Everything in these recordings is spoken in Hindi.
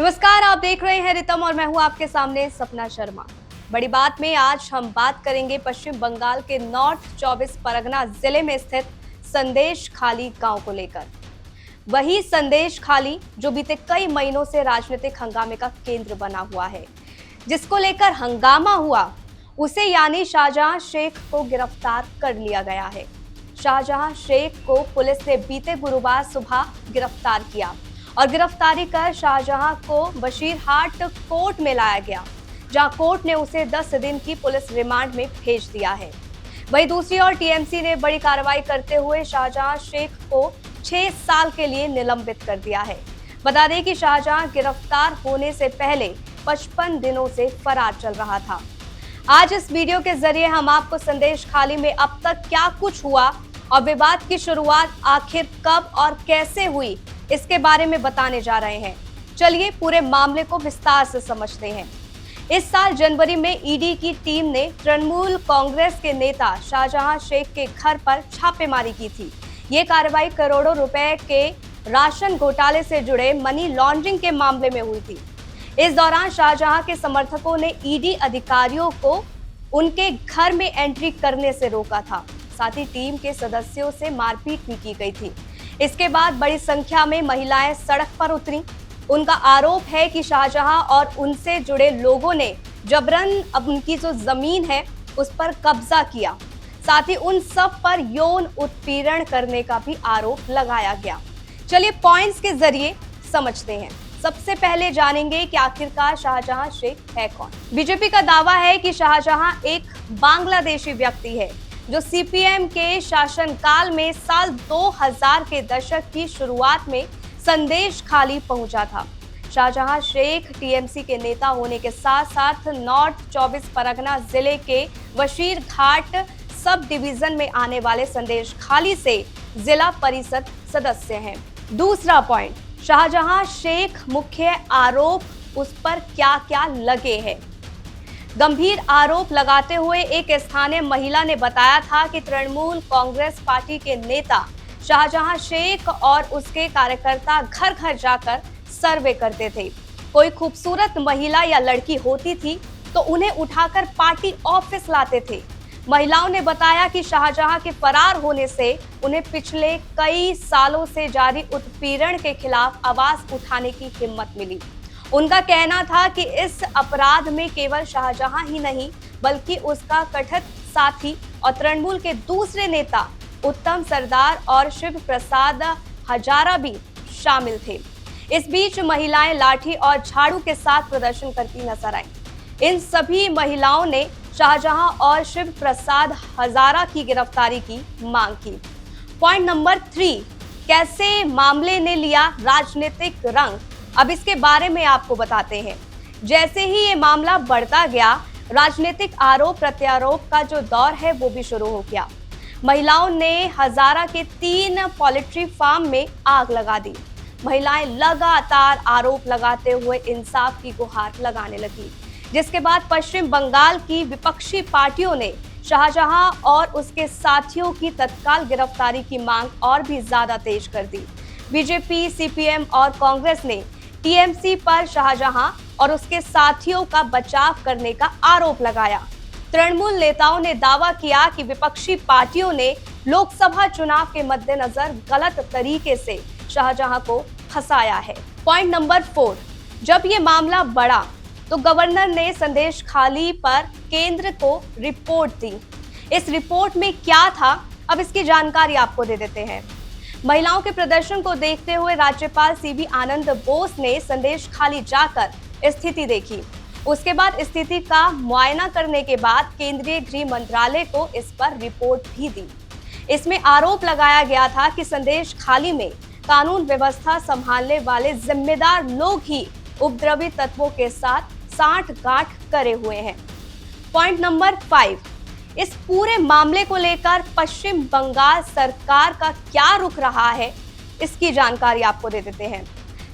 नमस्कार, आप देख रहे हैं रितम और मैं हूं आपके सामने सपना शर्मा। बड़ी बात में आज हम बात करेंगे पश्चिम बंगाल के नॉर्थ 24 परगना जिले में स्थित संदेश खाली गांव को लेकर। वही संदेश खाली जो बीते कई महीनों से राजनीतिक हंगामे का केंद्र बना हुआ है। जिसको लेकर हंगामा हुआ उसे यानी शाहजहां शेख को गिरफ्तार कर लिया गया है। शाहजहां शेख को पुलिस ने बीते गुरुवार सुबह गिरफ्तार किया और गिरफ्तारी कर शाहजहां को बशीरहाट कोर्ट में लाया गया, जहां कोर्ट ने उसे 10 दिन की पुलिस रिमांड में भेज दिया है। वहीं दूसरी ओर टीएमसी ने बड़ी कार्रवाई करते हुए शाहजहां शेख को 6 साल के लिए निलंबित कर दिया है। बता दें कि शाहजहां गिरफ्तार होने से पहले 55 दिनों से फरार चल रहा था। आज इस वीडियो के जरिए हम आपको संदेश खाली में अब तक क्या कुछ हुआ और विवाद की शुरुआत आखिर कब और कैसे हुई, इसके बारे में बताने जा रहे हैं। चलिए पूरे मामले को विस्तार से समझते हैं। इस साल जनवरी में ईडी की टीम ने तृणमूल कांग्रेस के नेता शाहजहां शेख के घर पर छापेमारी की थी। ये कार्रवाई करोड़ों रुपए के राशन घोटाले से जुड़े मनी लॉन्ड्रिंग के मामले में हुई थी। इस दौरान शाहजहां के समर्थकों ने ईडी अधिकारियों को उनके घर में एंट्री करने से रोका था। साथ ही टीम के सदस्यों से मारपीट भी की गई थी। इसके बाद बड़ी संख्या में महिलाएं सड़क पर उतरी। उनका आरोप है कि शाहजहां और उनसे जुड़े लोगों ने जबरन अब उनकी जो जमीन है उस पर कब्जा किया। साथ ही उन सब पर यौन उत्पीड़न करने का भी आरोप लगाया गया। चलिए पॉइंट्स के जरिए समझते हैं। सबसे पहले जानेंगे कि आखिरकार शाहजहां शेख है कौन। बीजेपी का दावा है कि शाहजहां एक बांग्लादेशी व्यक्ति है जो सीपीएम के शासनकाल में साल 2000 के दशक की शुरुआत में संदेश खाली पहुंचा था। शाहजहां शेख टीएमसी के नेता होने के साथ साथ नॉर्थ 24 परगना जिले के बशीरघाट सब डिवीजन में आने वाले संदेश खाली से जिला परिषद सदस्य हैं। दूसरा पॉइंट, शाहजहां शेख मुख्य आरोप उस पर क्या क्या लगे हैं। गंभीर आरोप लगाते हुए एक स्थानीय महिला ने बताया था कि तृणमूल कांग्रेस पार्टी के नेता शाहजहां शेख और उसके कार्यकर्ता घर घर जाकर सर्वे करते थे। कोई खूबसूरत महिला या लड़की होती थी तो उन्हें उठाकर पार्टी ऑफिस लाते थे। महिलाओं ने बताया कि शाहजहां के फरार होने से उन्हें पिछले कई सालों से जारी उत्पीड़न के खिलाफ आवाज उठाने की हिम्मत मिली। उनका कहना था कि इस अपराध में केवल शाहजहां ही नहीं बल्कि उसका कथित साथी और तृणमूल के दूसरे नेता उत्तम सरदार और शिव प्रसाद हजारा भी शामिल थे। इस बीच महिलाएं लाठी और झाड़ू के साथ प्रदर्शन करती नजर आईं। इन सभी महिलाओं ने शाहजहां और शिव प्रसाद हजारा की गिरफ्तारी की मांग की। पॉइंट नंबर 3, कैसे मामले ने लिया राजनीतिक रंग, अब इसके बारे में आपको बताते हैं। जैसे ही ये मामला बढ़ता गया, राजनीतिक आरोप प्रत्यारोप का जो दौर है वो भी शुरू हो गया। महिलाओं ने हजारा के 3 पोल्ट्री फार्म में आग लगा दी। महिलाएं लगातार आरोप लगाते हुए इंसाफ की गुहार लगाने लगी, जिसके बाद पश्चिम बंगाल की विपक्षी पार्टियों ने शाहजहां और उसके साथियों की तत्काल गिरफ्तारी की मांग और भी ज्यादा तेज कर दी। बीजेपी, सीपीएम और कांग्रेस ने टीएमसी पर शाहजहां और उसके साथियों का बचाव करने का आरोप लगाया। तृणमूल नेताओं ने दावा किया कि विपक्षी पार्टियों ने लोकसभा चुनाव के मद्देनजर गलत तरीके से शाहजहां को फंसाया है। पॉइंट नंबर 4, जब ये मामला बढ़ा तो गवर्नर ने संदेश खाली पर केंद्र को रिपोर्ट दी। इस रिपोर्ट में क्या था, अब इसकी जानकारी आपको दे देते हैं। महिलाओं के प्रदर्शन को देखते हुए राज्यपाल सीबी आनंद बोस ने संदेश खाली जाकर स्थिति देखी। उसके बाद स्थिति का मुआयना करने के बाद केंद्रीय गृह मंत्रालय को इस पर रिपोर्ट भी दी। इसमें आरोप लगाया गया था कि संदेश खाली में कानून व्यवस्था संभालने वाले जिम्मेदार लोग ही उपद्रवी तत्वों के साथ सांठ-गांठ करे हुए हैं। पॉइंट नंबर 5, इस पूरे मामले को लेकर पश्चिम बंगाल सरकार का क्या रुख रहा है, इसकी जानकारी आपको दे देते हैं।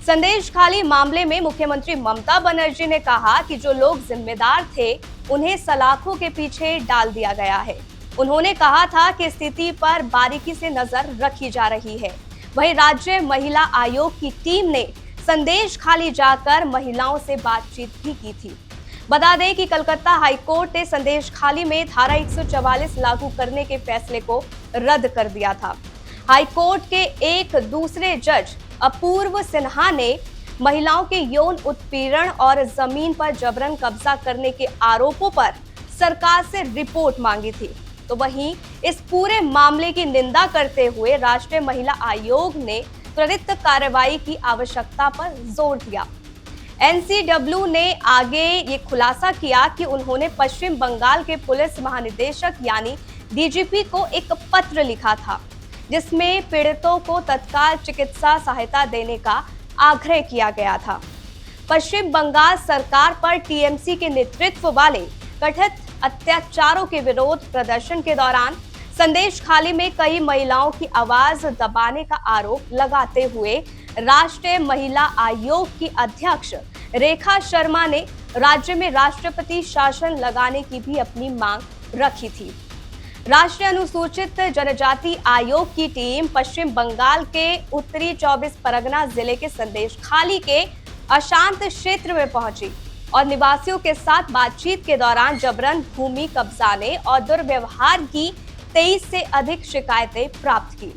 संदेश खाली मामले में मुख्यमंत्री ममता बनर्जी ने कहा कि जो लोग जिम्मेदार थे उन्हें सलाखों के पीछे डाल दिया गया है। उन्होंने कहा था कि स्थिति पर बारीकी से नजर रखी जा रही है। वहीं राज्य महिला आयोग की टीम ने संदेश खाली जाकर महिलाओं से बातचीत भी की थी। बता दें कि कलकत्ता हाईकोर्ट ने संदेश खाली में धारा 144 लागू करने के फैसले को रद्द कर दिया था। हाईकोर्ट के एक दूसरे जज अपूर्व सिन्हा ने महिलाओं के यौन उत्पीड़न और जमीन पर जबरन कब्जा करने के आरोपों पर सरकार से रिपोर्ट मांगी थी। तो वहीं इस पूरे मामले की निंदा करते हुए राष्ट्रीय महिला आयोग ने त्वरित कार्रवाई की आवश्यकता पर जोर दिया। एनसीडब्ल्यू ने आगे ये खुलासा किया कि उन्होंने पश्चिम बंगाल के पुलिस महानिदेशक यानी डीजीपी को एक पत्र लिखा था, जिसमें पीड़ितों को तत्काल चिकित्सा सहायता देने का आग्रह किया गया था। पश्चिम बंगाल सरकार पर टीएमसी के नेतृत्व वाले कथित अत्याचारों के विरोध प्रदर्शन के दौरान संदेश खाली में कई महिलाओं की आवाज दबाने का आरोप लगाते हुए राष्ट्रीय महिला आयोग की अध्यक्ष रेखा शर्मा ने राज्य में राष्ट्रपति शासन लगाने की भी अपनी मांग रखी थी। राष्ट्रीय अनुसूचित जनजाति आयोग की टीम पश्चिम बंगाल के उत्तरी 24 परगना जिले के संदेश खाली के अशांत क्षेत्र में पहुंची और निवासियों के साथ बातचीत के दौरान जबरन भूमि कब्जाने और दुर्व्यवहार की 23 से अधिक शिकायतें प्राप्त की।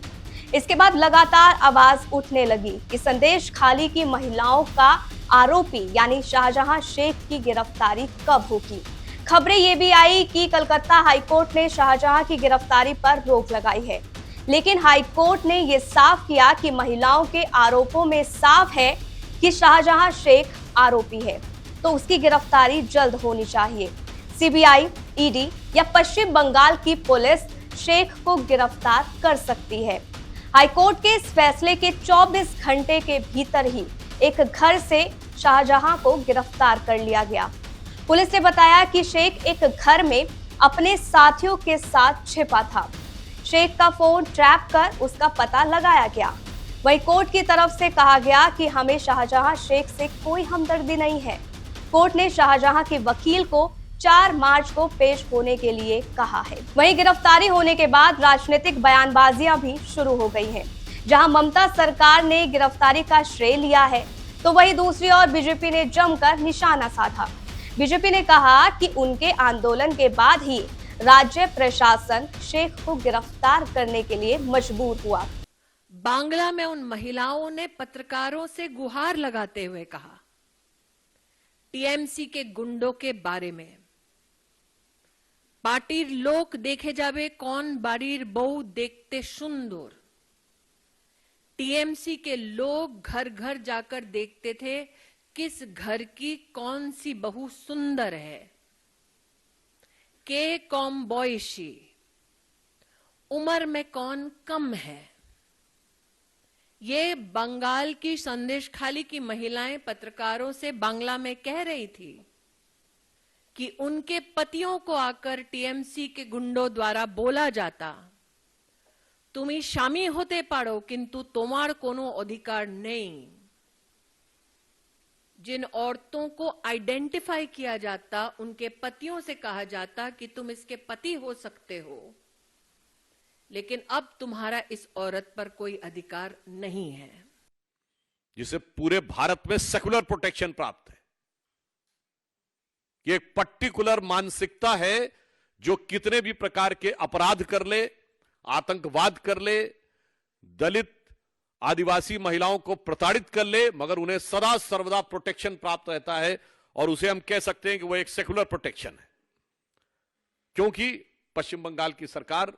इसके बाद लगातार आवाज उठने लगी कि संदेश खाली की महिलाओं का आरोपी यानी शाहजहां शेख की गिरफ्तारी कब होगी। खबरें ये भी आई कि कलकत्ता हाईकोर्ट ने शाहजहां की गिरफ्तारी पर रोक लगाई है, लेकिन हाईकोर्ट ने ये साफ किया कि महिलाओं के आरोपों में साफ है कि शाहजहां शेख आरोपी है, तो उसकी गिरफ्तारी जल्द होनी चाहिए। सीबीआई, ईडी या पश्चिम बंगाल की पुलिस शेख को गिरफ्तार कर सकती है। हाईकोर्ट के इस फैसले के 24 घंटे के भीतर ही एक घर से शाहजहां को गिरफ्तार कर लिया गया। पुलिस ने बताया कि शेख एक घर में अपने साथियों के साथ छिपा था। शेख का फोन ट्रैप कर उसका पता लगाया गया। वहीं कोर्ट की तरफ से कहा गया कि हमें शाहजहां शेख से कोई हमदर्दी नहीं है। कोर्ट ने शाहजहां के वकील को 4 मार्च को पेश होने के लिए कहा है। वहीं गिरफ्तारी होने के बाद राजनीतिक बयानबाजियां भी शुरू हो गई हैं। जहां ममता सरकार ने गिरफ्तारी का श्रेय लिया है, तो वहीं दूसरी ओर बीजेपी ने जमकर निशाना साधा। बीजेपी ने कहा कि उनके आंदोलन के बाद ही राज्य प्रशासन शेख को गिरफ्तार करने के लिए मजबूर हुआ। बांग्ला में उन महिलाओं ने पत्रकारों से गुहार लगाते हुए कहा, टीएमसी के गुंडों के बारे में, पार्टीर लोक देखे जावे कौन बाड़ीर बहू देखते सुंदर। टीएमसी के लोग घर घर जाकर देखते थे किस घर की कौन सी बहू सुंदर है, के कौन बॉयशी, उम्र में कौन कम है। ये बंगाल की संदेश खाली की महिलाएं पत्रकारों से बांग्ला में कह रही थी कि उनके पतियों को आकर टीएमसी के गुंडों द्वारा बोला जाता, तुम्ही शामी होते पारो किंतु तुम्हार कोनो अधिकार नहीं। जिन औरतों को आइडेंटिफाई किया जाता, उनके पतियों से कहा जाता कि तुम इसके पति हो सकते हो, लेकिन अब तुम्हारा इस औरत पर कोई अधिकार नहीं है। जिसे पूरे भारत में सेकुलर प्रोटेक्शन प्राप्त है। ये एक पर्टिकुलर मानसिकता है जो कितने भी प्रकार के अपराध कर ले, आतंकवाद कर ले, दलित आदिवासी महिलाओं को प्रताड़ित कर ले, मगर उन्हें सदा सर्वदा प्रोटेक्शन प्राप्त रहता है। और उसे हम कह सकते हैं कि वो एक सेकुलर प्रोटेक्शन है, क्योंकि पश्चिम बंगाल की सरकार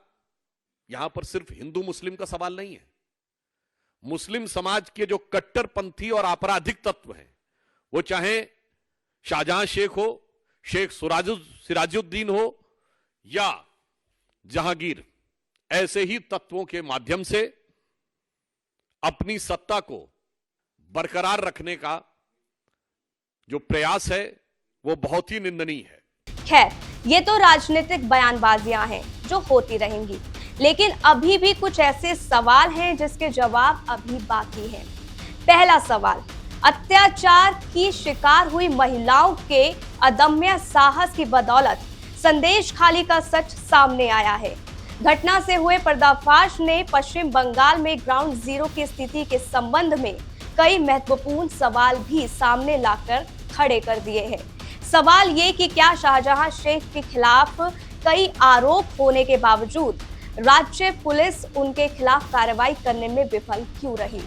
यहां पर सिर्फ हिंदू मुस्लिम का सवाल नहीं है। मुस्लिम समाज के जो कट्टरपंथी और आपराधिक तत्व हैं, वो चाहे शाहजहां शेख हो, शेख सिराजुद्दीन हो या जहांगीर, ऐसे ही तत्वों के माध्यम से अपनी सत्ता को बरकरार रखने का जो प्रयास है वो बहुत ही निंदनीय है। खैर, ये तो राजनीतिक बयानबाजियां हैं जो होती रहेंगी, लेकिन अभी भी कुछ ऐसे सवाल हैं जिसके जवाब अभी बाकी हैं। पहला सवाल, अत्याचार की शिकार हुई महिलाओं के अदम्य साहस की बदौलत संदेश खाली का सच सामने आया है। घटना से हुए पर्दाफाश ने पश्चिम बंगाल में ग्राउंड जीरो की स्थिति के संबंध में कई महत्वपूर्ण सवाल भी सामने लाकर खड़े कर दिए हैं। सवाल ये कि क्या शाहजहां शेख के खिलाफ कई आरोप होने के बावजूद राज्य पुलिस उनके खिलाफ कार्रवाई करने में विफल क्यों रही?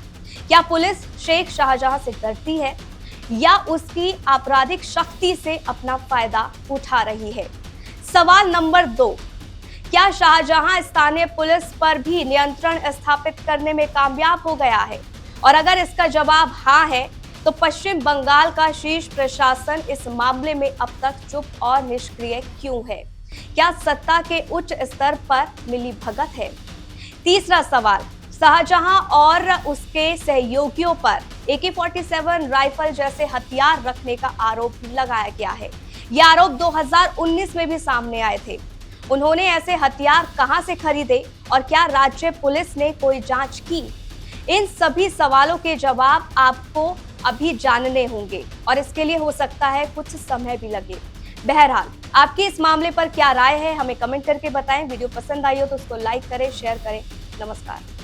क्या पुलिस शेख शाहजहां से डरती है या उसकी आपराधिक शक्ति से अपना फायदा उठा रही है? सवाल नंबर 2, क्या शाहजहां स्थानीय पुलिस पर भी नियंत्रण स्थापित करने में कामयाब हो गया है? और अगर इसका जवाब हाँ है, तो पश्चिम बंगाल का शीर्ष प्रशासन इस मामले में अब तक चुप और निष्क्रिय क्यों है? क्या सत्ता के उच्च स्तर पर मिलीभगत है? तीसरा सवाल, शाहजहां और उसके सहयोगियों पर AK-47 राइफल जैसे हथियार रखने का आरोप लगाया गया है। ये आरोप 2019 में भी सामने आए थे। उन्होंने ऐसे हथियार कहां से खरीदे और क्या राज्य पुलिस ने कोई जांच की? इन सभी सवालों के जवाब आपको अभी जानने होंगे और इसके लिए हो सकता है कुछ समय भी लगे। बहरहाल, आपकी इस मामले पर क्या राय है, हमें कमेंट करके बताएं। वीडियो पसंद आई हो तो उसको लाइक करें, शेयर करें। नमस्कार।